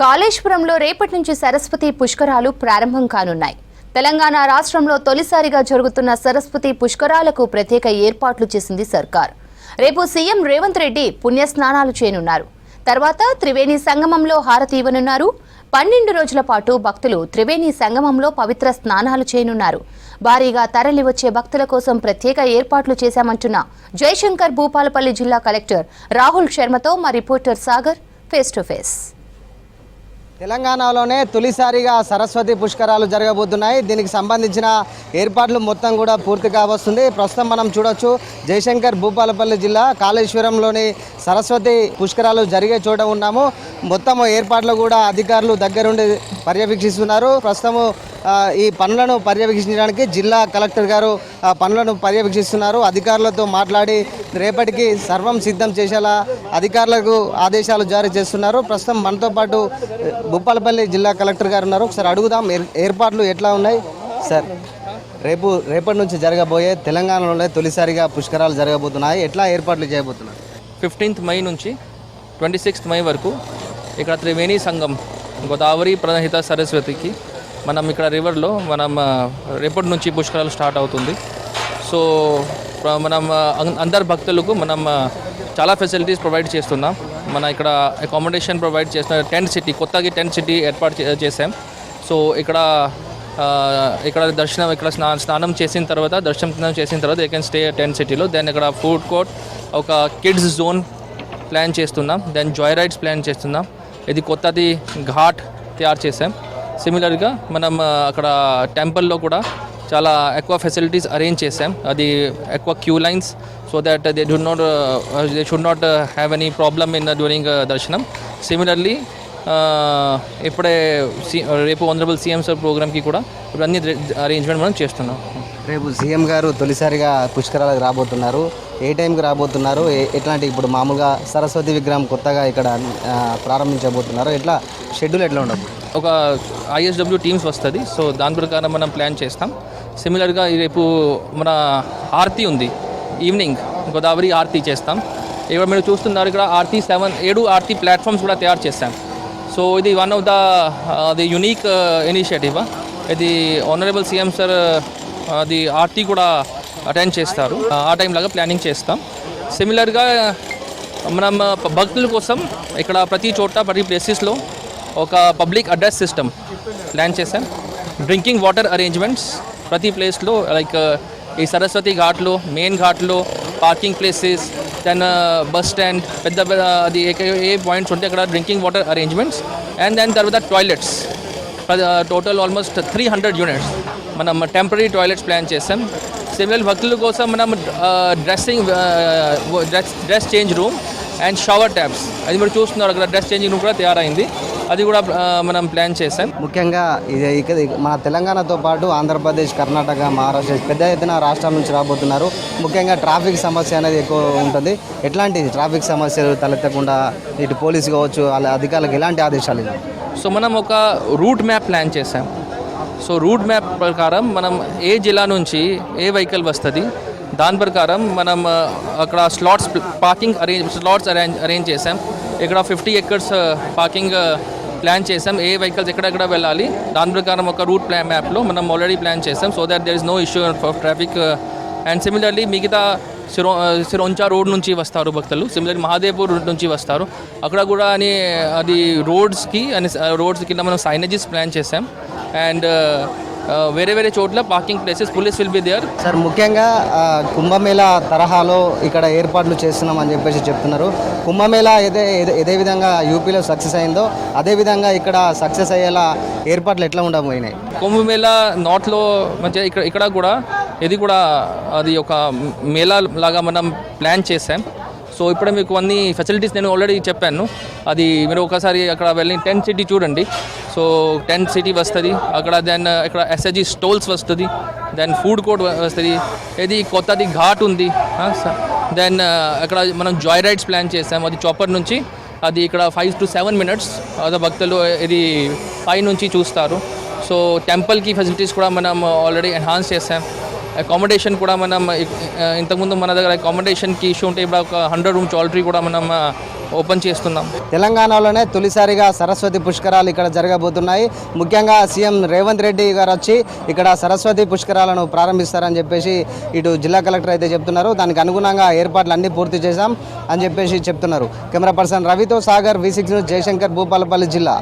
కాళేశ్వరంలో రేపటి నుంచి సరస్వతి పుష్కరాలు ప్రారంభం కానున్నాయి. తెలంగాణ రాష్ట్రంలో తొలిసారిగా జరుగుతున్న సరస్వతి పుష్కరాలకు ప్రత్యేక ఏర్పాట్లు చేసింది సర్కార్. రేపు సీఎం రేవంత్ రెడ్డి పుణ్యస్నానాలు చేయనున్నారు. తర్వాత త్రివేణి సంగమంలో హారతి ఇవ్వనున్నారు. 12 రోజుల పాటు భక్తులు త్రివేణి సంగమంలో పవిత్ర స్నానాలు చేయనున్నారు. భారీగా తరలివచ్చే భక్తుల కోసం ప్రత్యేక ఏర్పాట్లు చేశామంటున్న జయశంకర్ భూపాలపల్లి జిల్లా కలెక్టర్ రాహుల్ శర్మతో మా reporter Sagar face to face. తెలంగాణలోనే తొలిసారిగా సరస్వతి పుష్కరాలు జరగబోతున్నాయి. దీనికి సంబంధించిన ఏర్పాట్లు మొత్తం కూడా పూర్తి కావస్తుంది. ప్రస్తుతం మనం చూడొచ్చు జయశంకర్ భూపాలపల్లి జిల్లా కాళేశ్వరంలోని సరస్వతి పుష్కరాలు జరిగే చోట ఉన్నాము. మొత్తం ఏర్పాట్లు కూడా అధికారులు దగ్గరుండి పర్యవేక్షిస్తున్నారు. ప్రస్తుతము ఈ పనులను పర్యవేక్షించడానికి జిల్లా కలెక్టర్ గారు పనులను పర్యవేక్షిస్తున్నారు. అధికారులతో మాట్లాడి రేపటికి సర్వం సిద్ధం చేసేలా అధికారులకు ఆదేశాలు జారీ చేస్తున్నారు. ప్రస్తుతం మనతో పాటు భూపాలపల్లి జిల్లా కలెక్టర్ గారు ఉన్నారు. ఒకసారి అడుగుదాం, ఏర్పాట్లు ఎట్లా ఉన్నాయి సార్? రేపటి నుంచి జరగబోయే తెలంగాణలోనే తొలిసారిగా పుష్కరాలు జరగబోతున్నాయి. ఎట్లా ఏర్పాట్లు చేయబోతున్నారు? 15th మై నుంచి 26th మై వరకు ఇక్కడ త్రివేణి సంగం గోదావరి ప్రణహిత సరస్వతికి మనం ఇక్కడ రివర్లో మనం రేపటి నుంచి పుష్కరాలు స్టార్ట్ అవుతుంది. సో మనం అందరు భక్తులకు మనం చాలా ఫెసిలిటీస్ ప్రొవైడ్ చేస్తున్నాం. మన ఇక్కడ అకామిడేషన్ ప్రొవైడ్ చేస్తున్నాం. టెంట్ సిటీ, కొత్తగా టెంట్ సిటీ ఏర్పాటు చేసాం. సో ఇక్కడ దర్శనం, ఇక్కడ స్నానం చేసిన తర్వాత దే కెన్ స్టే టెంట్ సిటీలో. దెన్ ఇక్కడ ఫుడ్ కోర్ట్, ఒక కిడ్స్ జోన్ ప్లాన్ చేస్తున్నాం. దెన్ జాయ్ రైడ్స్ ప్లాన్ చేస్తున్నాం. ఇది కొత్తది ఘాట్ తయారు చేసాం. సిమిలర్గా మనం అక్కడ టెంపుల్లో కూడా చాలా ఎక్కువ ఫెసిలిటీస్ అరేంజ్ చేసాం. అది ఎక్కువ queue lines, so that they should not have any problem in during దర్శనం. సిమిలర్లీ ఇప్పుడే రేపు ఆనరబుల్ సీఎం సార్ ప్రోగ్రామ్కి కూడా ఇప్పుడు అన్ని అరేంజ్మెంట్ మనం చేస్తున్నాం. రేపు సీఎం గారు తొలిసారిగా పుష్కరాలకు రాబోతున్నారు. ఏ టైంకి రాబోతున్నారు? ఎట్లాంటి ఇప్పుడు మామూలుగా సరస్వతి విగ్రహం కొత్తగా ఇక్కడ ప్రారంభించబోతున్నారు. ఎట్లా షెడ్యూల్ ఎట్లా ఉండదు? ఒక ISW టీమ్స్ వస్తుంది. సో దాని ప్రకారం మనం ప్లాన్ చేస్తాం. సిమిలర్గా రేపు మన ఆర్తి ఉంది, ఈవినింగ్ గోదావరి ఆర్తి చేస్తాం. ఇక్కడ మీరు చూస్తున్నారు, ఇక్కడ ఆర్తి 7 ఆర్తి ప్లాట్ఫామ్స్ కూడా తయారు చేస్తాం. సో ఇది one of the unique initiative. ఇది ఆనరబుల్ సీఎం సార్ అది ఆర్తి కూడా అటెండ్ చేస్తారు. ఆ టైం లాగా ప్లానింగ్ చేస్తాం. సిమిలర్గా మనం భక్తుల కోసం ఇక్కడ ప్రతి చోట ప్రతి ప్లేసెస్లో ఒక పబ్లిక్ అడ్రస్ సిస్టమ్ ప్లాన్ చేశాం. డ్రింకింగ్ వాటర్ అరేంజ్మెంట్స్ ప్రతి ప్లేస్లో, లైక్ ఈ సరస్వతి ఘాట్లో, మెయిన్ ఘాట్లో parking places, then bus stand, పెద్ద అది ఏ పాయింట్స్ ఉంటే అక్కడ డ్రింకింగ్ వాటర్ అరేంజ్మెంట్స్. అండ్ దాని తర్వాత టాయిలెట్స్, టోటల్ ఆల్మోస్ట్ 300 యూనిట్స్ మనం టెంపరీ టాయిలెట్స్ ప్లాన్ చేసాం. సిమిలర్ భక్తుల కోసం మనం dress change room and shower tabs, అది మీరు చూస్తున్నారు అక్కడ డ్రెస్ చేంజింగ్ రూమ్ కూడా తయారైంది. అది కూడా మనం ప్లాన్ చేసాం. ముఖ్యంగా ఇది మన తెలంగాణతో పాటు ఆంధ్రప్రదేశ్, కర్ణాటక, మహారాష్ట్ర పెద్ద ఎత్తున రాష్ట్రాల నుంచి రాబోతున్నారు. ముఖ్యంగా ట్రాఫిక్ సమస్య అనేది ఎక్కువ ఉంటుంది. ఎట్లాంటి ట్రాఫిక్ సమస్యలు తలెత్తకుండా ఇటు పోలీసు కావచ్చు, వాళ్ళ అధికారులకు ఎలాంటి ఆదేశాలు ఇవ్వాలి? సో మనం ఒక రూట్ మ్యాప్ ప్లాన్ చేసాం. సో రూట్ మ్యాప్ ప్రకారం మనం ఏ జిల్లా నుంచి ఏ వెహికల్ వస్తుంది, దాని ప్రకారం మనం అక్కడ పార్కింగ్ అరేంజ్ చేసాం. ఇక్కడ 50 acres పార్కింగ్ ప్లాన్ చేసాం. ఏ వెహికల్స్ ఎక్కడెక్కడ వెళ్ళాలి దాని ప్రకారం ఒక రూట్ మ్యాప్లో మనం ఆల్రెడీ ప్లాన్ చేసాం. So that there is no issue of traffic. And similarly మిగతా సిరోంచా రోడ్ నుంచి వస్తారు భక్తులు. సిమిలర్లీ మహాదేవ్పూర్ నుంచి వస్తారు. అక్కడ కూడా అది రోడ్స్కి మనం సైనేజెస్ ప్లాన్ చేసాం. అండ్ వేరే చోట్ల parking places police will be there. Sir, ముఖ్యంగా కుంభమేళా తరహాలో ఇక్కడ ఏర్పాట్లు చేస్తున్నామని చెప్పేసి చెప్తున్నారు. కుంభమేళా ఏదే విధంగా యూపీలో సక్సెస్ అయిందో అదేవిధంగా ఇక్కడ సక్సెస్ అయ్యేలా ఏర్పాట్లు ఎట్లా ఉండబోయినాయి? కుంభమేళా నార్త్లో మంచిగా ఇక్కడ కూడా ఇది కూడా అది ఒక మేళా లాగా మనం ప్లాన్ చేసాం. సో ఇప్పుడు మీకు అన్ని ఫెసిలిటీస్ నేను ఆల్రెడీ చెప్పాను. అది మీరు ఒకసారి అక్కడ వెళ్ళి టెంట్ సిటీ చూడండి. సో టెంట్ సిటీ వస్తుంది అక్కడ. దెన్ ఇక్కడ SSG స్టోల్స్ వస్తుంది. దెన్ ఫుడ్ కోర్ట్ వస్తుంది. ఇది కొత్తది ఘాట్ ఉంది. దెన్ అక్కడ మనం జాయ్ రైడ్స్ ప్లాన్ చేసాం. అది చాపర్ నుంచి అది ఇక్కడ 5 to 7 minutes అదే భక్తులు ఇది పై నుంచి చూస్తారు. సో టెంపుల్కి ఫెసిలిటీస్ కూడా మనం ఆల్రెడీ ఎన్హాన్స్ చేసాం. అకామిడేషన్ కూడా మనం ఇంతకుముందు మన దగ్గర అకామిడేషన్కి ఇష్యూ ఉంటే ఇప్పుడు ఒక 100 రూమ్స్ ఆల్రెడీ కూడా మనం ఓపెన్ చేస్తున్నాం. తెలంగాణలోనే తొలిసారిగా సరస్వతి పుష్కరాలు ఇక్కడ జరగబోతున్నాయి. ముఖ్యంగా సీఎం రేవంత్ రెడ్డి గారు వచ్చి ఇక్కడ సరస్వతి పుష్కరాలను ప్రారంభిస్తారని చెప్పేసి ఇటు జిల్లా కలెక్టర్ అయితే చెప్తున్నారు. దానికి అనుగుణంగా ఏర్పాట్లు అన్నీ పూర్తి చేశాం అని చెప్పేసి చెప్తున్నారు. కెమెరా పర్సన్ రవితో సాగర్, V6 న్యూస్, జయశంకర్, భూపాలపల్లి జిల్లా.